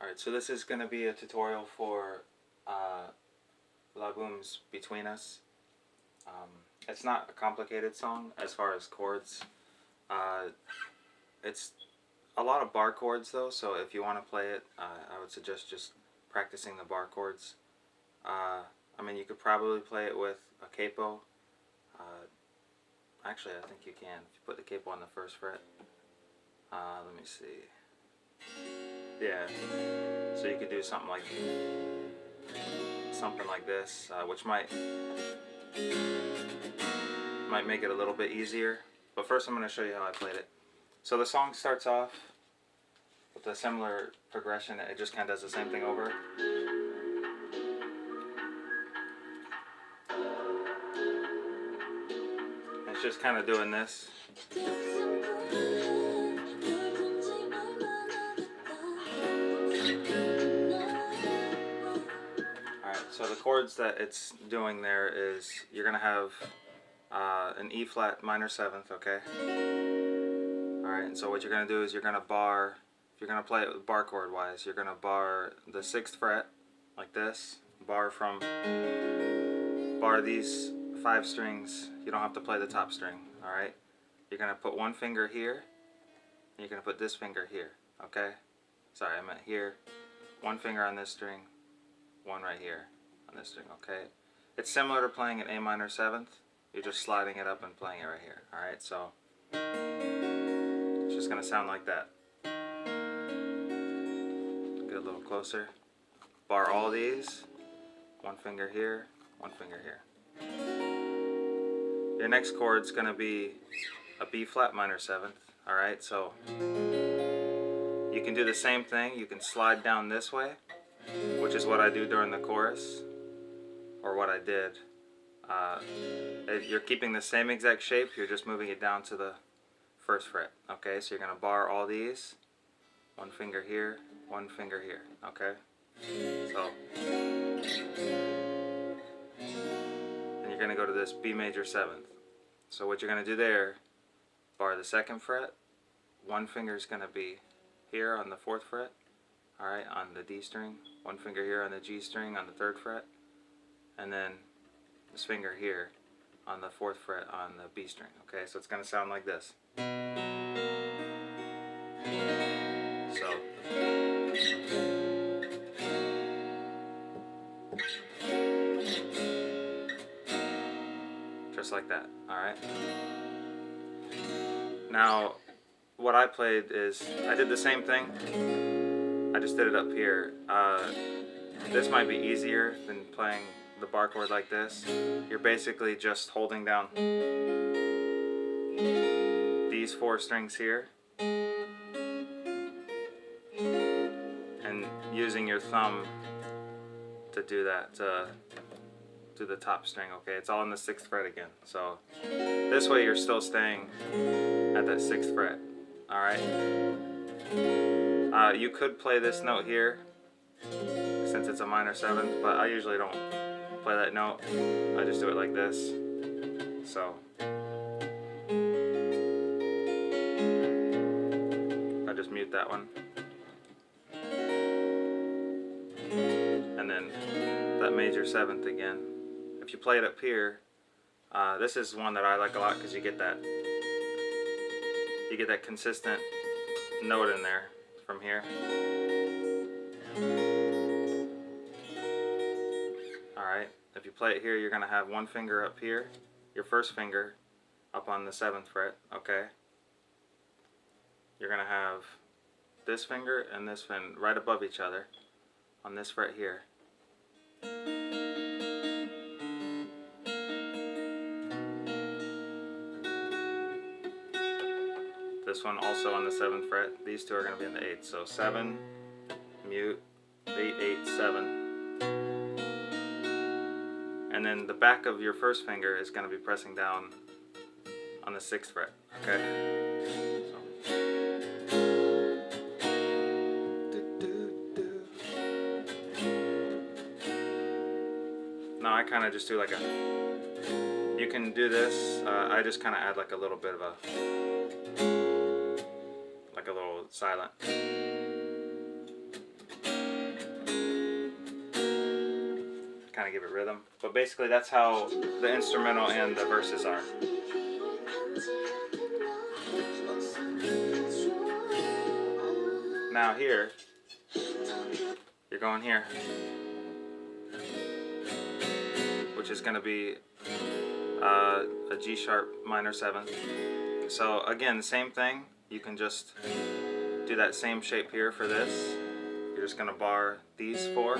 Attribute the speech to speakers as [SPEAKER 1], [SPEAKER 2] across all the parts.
[SPEAKER 1] Alright, so this is going to be a tutorial for LABOUM's Between Us. It's not a complicated song as far as chords. It's a lot of bar chords though, so if you want to play it, I would suggest just practicing the bar chords. I mean, you could probably play it with a capo. Actually, I think you can if you put the capo on the first fret. Let me see. Yeah, so you could do something like this, which might make it a little bit easier. But first, I'm going to show you how I played it. So the song starts off with a similar progression. It just kind of does the same thing over. It's just kind of doing this. So the chords that it's doing there is you're going to have an E flat minor 7th, okay? Alright, and so what you're going to do is you're going to bar, if you're going to play it bar chord wise, you're going to bar the 6th fret like this, bar these 5 strings. You don't have to play the top string, alright? You're going to put one finger here, and you're going to put this finger here, okay? Sorry, I meant here. One finger on this string, one right here on this string, okay? It's similar to playing an A minor 7th. You're just sliding it up and playing it right here. Alright, so it's just going to sound like that. Get a little closer. Bar all these. One finger here, one finger here. Your next chord's going to be a B flat minor 7th. Alright, so you can do the same thing. You can slide down this way, which is what I do during the chorus, or what I did. You're keeping the same exact shape, you're just moving it down to the first fret. Okay, so you're going to bar all these, one finger here, one finger here. Okay, so and you're going to go to this B major 7th. So what you're going to do there, bar the 2nd fret, one finger is going to be here on the 4th fret, alright, on the D string, one finger here on the G string on the 3rd fret, and then this finger here on the 4th fret on the B string. Okay, so it's going to sound like this. So just like that, alright? Now, what I played is, I did the same thing, I just did it up here. This might be easier than playing the bar chord like this. You're basically just holding down these 4 strings here and using your thumb to do that, to the top string. Okay, it's all in the 6th fret again. So this way you're still staying at that 6th fret. Alright, you could play this note here since it's a minor 7th, but I usually don't play that note. I just do it like this. So I just mute that one, and then that major 7th again. If you play it up here, this is one that I like a lot because you get that consistent note in there from here. Alright, if you play it here, you're going to have one finger up here, your first finger up on the 7th fret, okay? You're going to have this finger and this finger right above each other on this fret here. This one also on the 7th fret. These two are going to be in the 8th. So 7, mute, 8, 8, 7. And then the back of your first finger is going to be pressing down on the 6th fret. Okay? So. Now I kind of just do like a, you can do this, I just kind of add like a little bit of a silent. kind of give it rhythm. But basically that's how the instrumental and the verses are. Now here, you're going here, which is going to be a G sharp minor 7th. So again, the same thing. You can just do that same shape here for this. You're just going to bar these 4.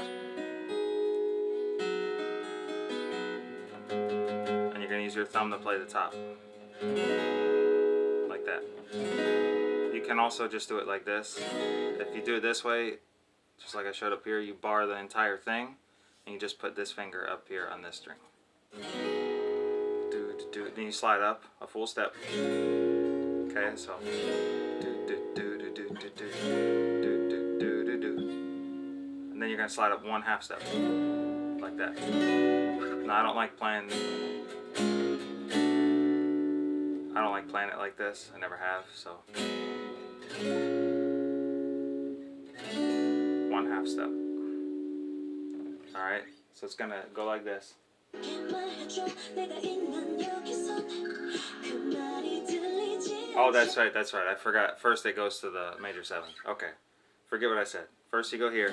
[SPEAKER 1] And you're going to use your thumb to play the top. Like that. You can also just do it like this. If you do it this way, just like I showed up here, you bar the entire thing, and you just put this finger up here on this string. Then you slide up a full step. Okay, so and then you're gonna slide up 1/2 step, like that. Now I don't like playing it like this. I never have, so 1/2 step. Alright, so it's gonna go like this. Oh, that's right, I forgot. First it goes to the major 7th. Okay, forget what I said. First you go here.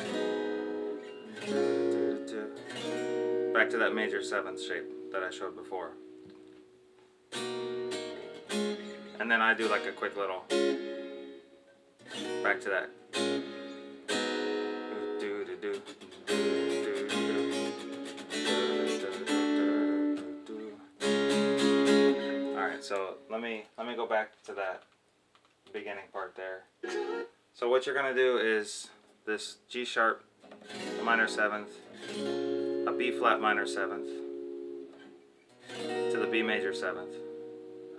[SPEAKER 1] Back to that major 7th shape that I showed before. And then I do like a quick little back to that. Alright, so let me go back to that beginning part there. So what you're gonna do is this G sharp minor 7th, a B flat minor 7th to the B major 7th.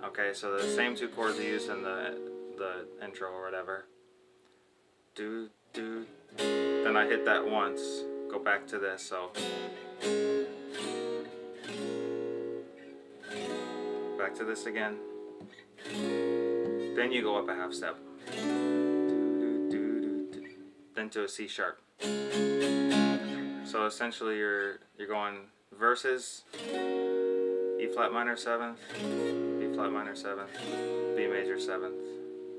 [SPEAKER 1] Okay, so the same 2 chords you used in the intro or whatever. Do, do. Then I hit that once. Go back to this. So back to this again. Then you go up a 1/2 step. Then to a C sharp. So essentially you're going verses, E flat minor 7th, B flat minor 7th, B major 7th.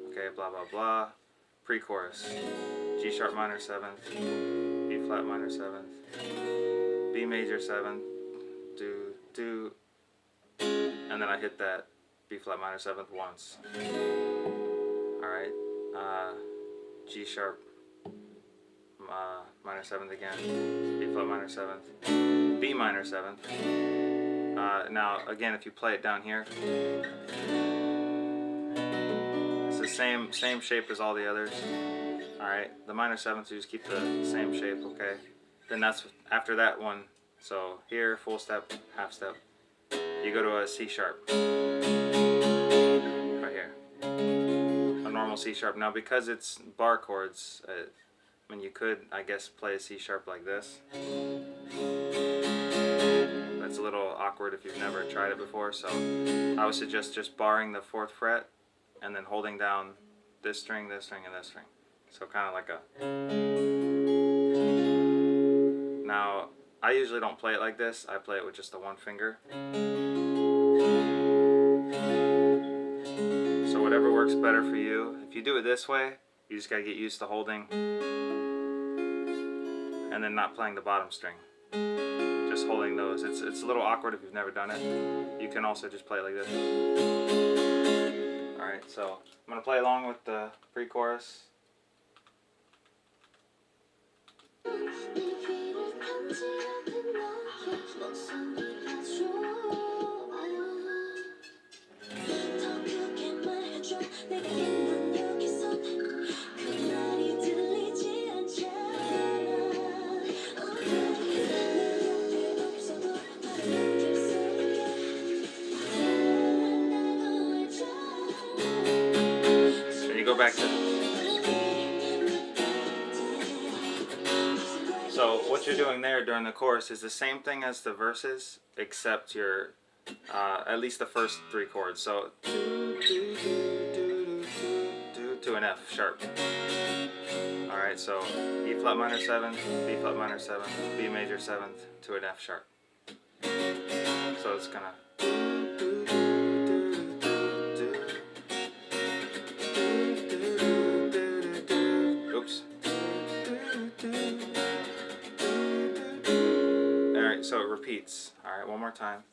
[SPEAKER 1] Okay, blah blah blah. Pre-chorus. G sharp minor 7th, B flat minor 7th, B major 7th, do, do, and then I hit that B flat minor 7th once. Alright, G sharp minor 7th again, B flat minor 7th, B minor 7th. Now again, if you play it down here, it's the same shape as all the others. Alright, the minor 7th, you just keep the same shape, okay? Then that's after that one. So here, full step, 1/2 step. You go to a C sharp. Right here. A normal C sharp. Now because it's bar chords, I mean you could, I guess, play a C sharp like this. That's a little awkward if you've never tried it before, so I would suggest just barring the 4th fret and then holding down this string, and this string. So kind of like a... Now, I usually don't play it like this. I play it with just the 1 finger. So whatever works better for you. If you do it this way, you just gotta get used to holding and then not playing the bottom string. Just holding those. It's a little awkward if you've never done it. You can also just play it like this. Alright, so I'm gonna play along with the pre-chorus. Go back to. So what you're doing there during the chorus is the same thing as the verses, except you're at least the first 3 chords. So to an F sharp. All right. Alright, so E flat minor 7, B flat minor 7, B major 7th to an F sharp. So it's gonna. Oops. Alright, so it repeats. Alright, one more time.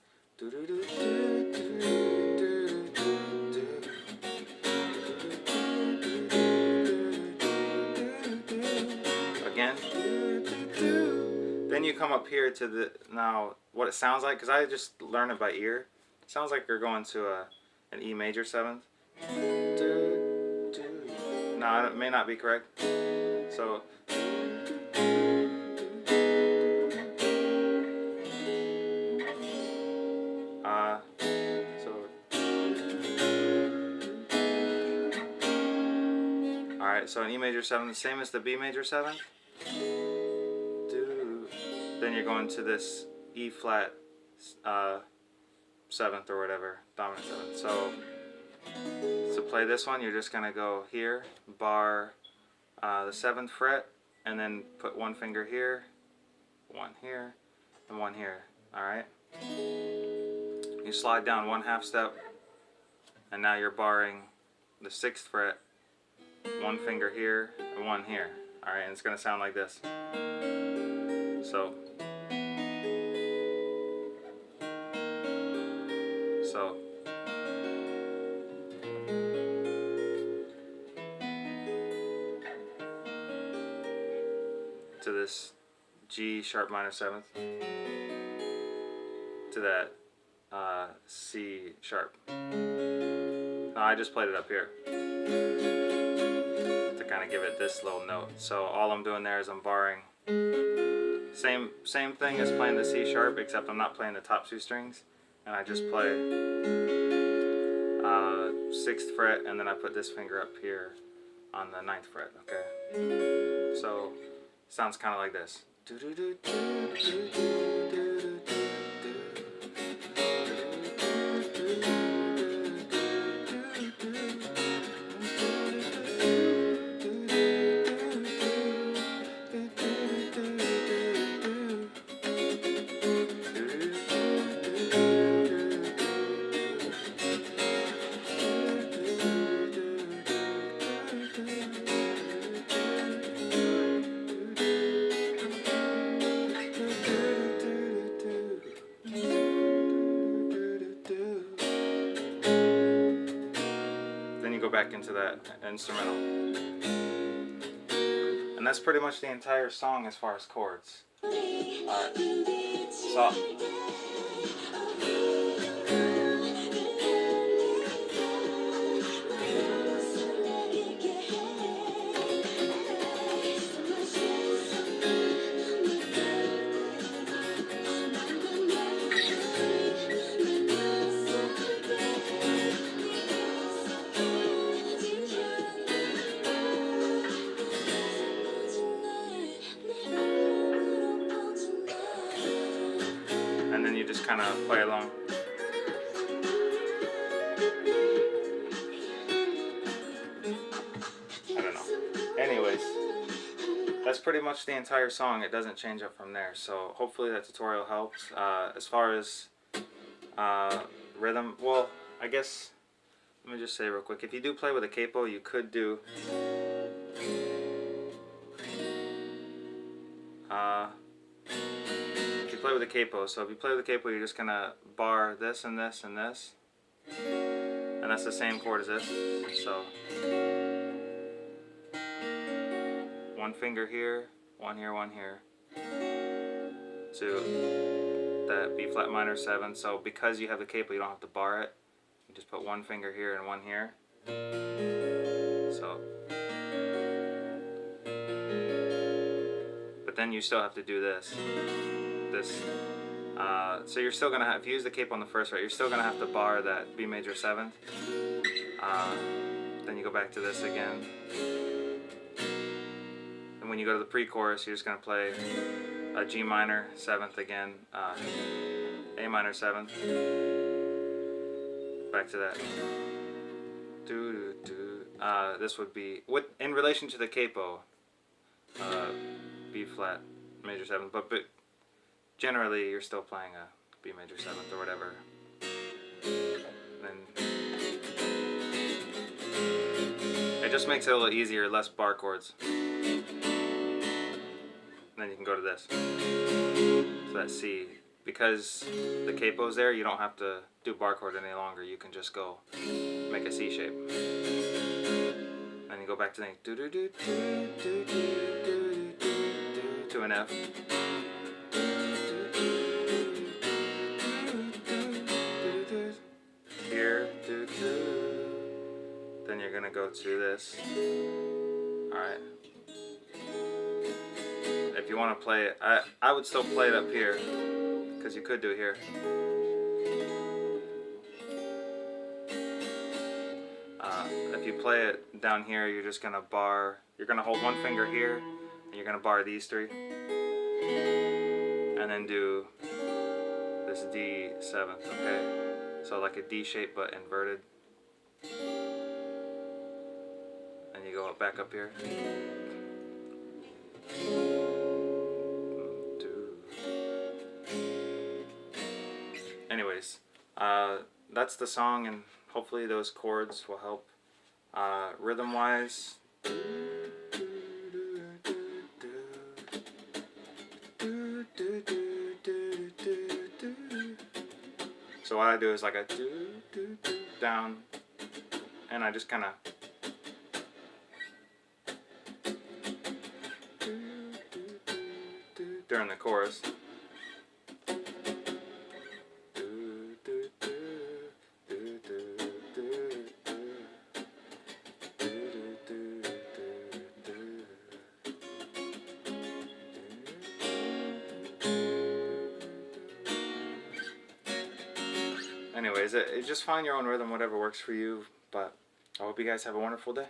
[SPEAKER 1] Again. Then you come up here to the, now what it sounds like, because I just learned it by ear. It sounds like you're going to an E major 7th. No, it may not be correct. So alright, so an E major 7th, the same as the B major 7th. Then you're going to this E flat 7th or whatever, dominant 7th. So to play this one, you're just going to go here, bar the 7th fret, and then put one finger here, one here, and one here. Alright? You slide down 1/2 step, and now you're barring the 6th fret, one finger here, and one here. Alright, and it's going to sound like this. So to this G sharp minor 7th, to that C sharp. I just played it up here to kind of give it this little note. So all I'm doing there is I'm barring. Same thing as playing the C sharp, except I'm not playing the top 2 strings, and I just play 6th fret, and then I put this finger up here on the 9th fret. Okay, so it sounds kind of like this. Go back into that instrumental, and that's pretty much the entire song as far as chords. Alright, so and then you just kind of play along. I don't know. Anyways, that's pretty much the entire song. It doesn't change up from there. So hopefully that tutorial helps. As far as rhythm, well, I guess, let me just say real quick, if you do play with a capo, you could do play with a capo. So if you play with a capo, you're just gonna bar this and this and this, and that's the same chord as this. So one finger here, one here, one here, to that B flat minor 7. So because you have the capo, you don't have to bar it. You just put one finger here and one here. So, but then you still have to do this. So you're still gonna have, if you use the capo on the first fret, you're still gonna have to bar that B major 7th. Then you go back to this again, and when you go to the pre-chorus, you're just gonna play a G minor 7th again, A minor 7th, back to that. This would be in relation to the capo. B flat major 7th, but generally you're still playing a B major 7th or whatever. Then it just makes it a little easier, less bar chords. Then you can go to this. So that's C. Because the capo's there, you don't have to do bar chord any longer. You can just go make a C shape. Then you go back to the do do do do do do do to an F. Here, do do. Then you're gonna go to this. All right. If you want to play it, I would still play it up here, because you could do it here. If you play it down here, you're just gonna bar. You're gonna hold one finger here, and you're gonna bar these three, and then do this D 7th. Okay, so like a D shape but inverted. And you go back up here. Anyways, that's the song, and hopefully those chords will help. Rhythm-wise, so what I do is like a down, and I just kind of during the chorus. Anyways, just find your own rhythm, whatever works for you, but I hope you guys have a wonderful day.